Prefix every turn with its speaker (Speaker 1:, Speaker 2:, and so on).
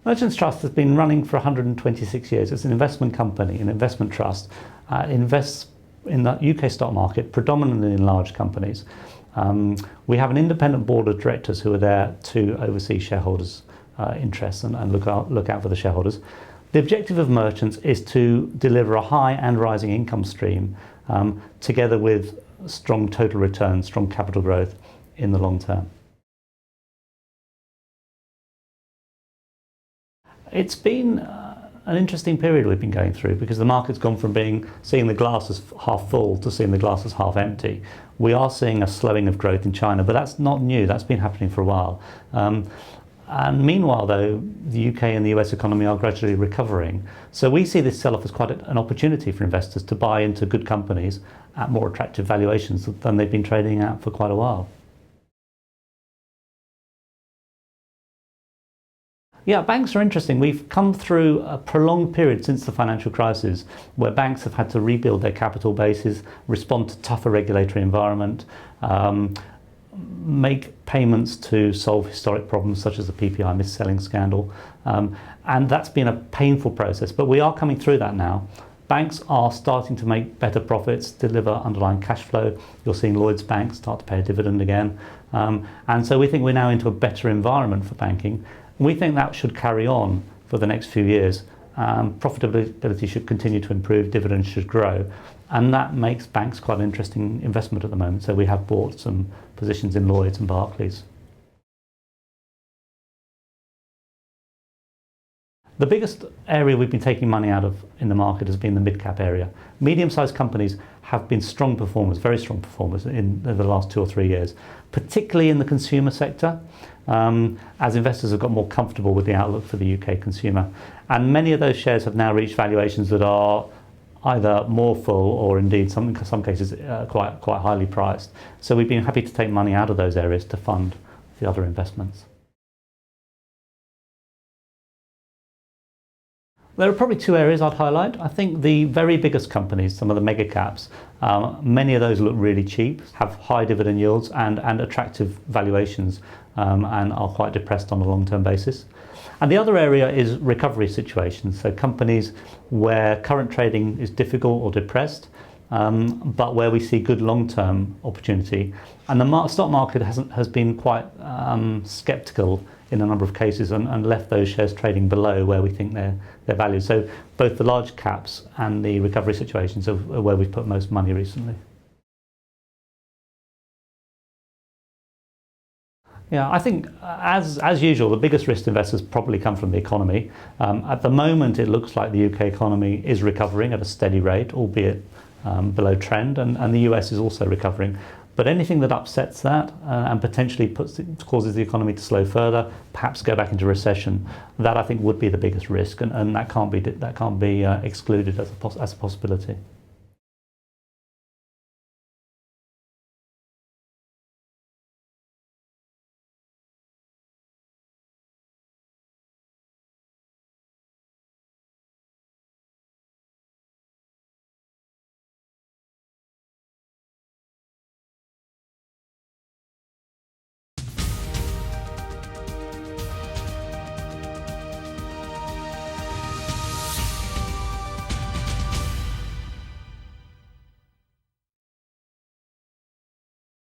Speaker 1: Merchants Trust has been running for 126 years. It's an investment company, an investment trust. Invests in the UK stock market, predominantly in large companies. We have an independent board of directors who are there to oversee shareholders' interests and look out for the shareholders. The objective of Merchants is to deliver a high and rising income stream together with strong total returns, strong capital growth in the long term. It's been an interesting period we've been going through because the market's gone from seeing the glass as half full to seeing the glass as half empty. We are seeing a slowing of growth in China, but that's not new. That's been happening for a while. And meanwhile, though, the UK and the US economy are gradually recovering. So we see this sell-off as quite an opportunity for investors to buy into good companies at more attractive valuations than they've been trading at for quite a while. Yeah, banks are interesting. We've come through a prolonged period since the financial crisis where banks have had to rebuild their capital bases, respond to tougher regulatory environment, make payments to solve historic problems such as the PPI mis-selling scandal. And that's been a painful process, but we are coming through that now. Banks are starting to make better profits, deliver underlying cash flow. You're seeing Lloyds Bank start to pay a dividend again. And so we think we're now into a better environment for banking. We think that should carry on for the next few years. Profitability should continue to improve, dividends should grow, and that makes banks quite an interesting investment at the moment. So we have bought some positions in Lloyds and Barclays. The biggest area we've been taking money out of in the market has been the mid-cap area. Medium-sized companies have been strong performers, very strong performers in the last 2 or 3 years, particularly in the consumer sector, as investors have got more comfortable with the outlook for the UK consumer. And many of those shares have now reached valuations that are either more full or indeed some cases quite highly priced. So we've been happy to take money out of those areas to fund the other investments. There are probably 2 areas I'd highlight. I think the very biggest companies, some of the mega caps, many of those look really cheap, have high dividend yields and attractive valuations, and are quite depressed on a long-term basis. And the other area is recovery situations, so companies where current trading is difficult or depressed, but where we see good long-term opportunity. And the stock market has been quite sceptical in a number of cases and left those shares trading below where we think they're valued. So both the large caps and the recovery situations are where we've put most money recently. Yeah, I think as usual, the biggest risk to investors probably come from the economy. At the moment, it looks like the UK economy is recovering at a steady rate, albeit below trend, and the US is also recovering. But anything that upsets that and potentially causes the economy to slow further, perhaps go back into recession, that I think would be the biggest risk, and that can't be excluded as a possibility.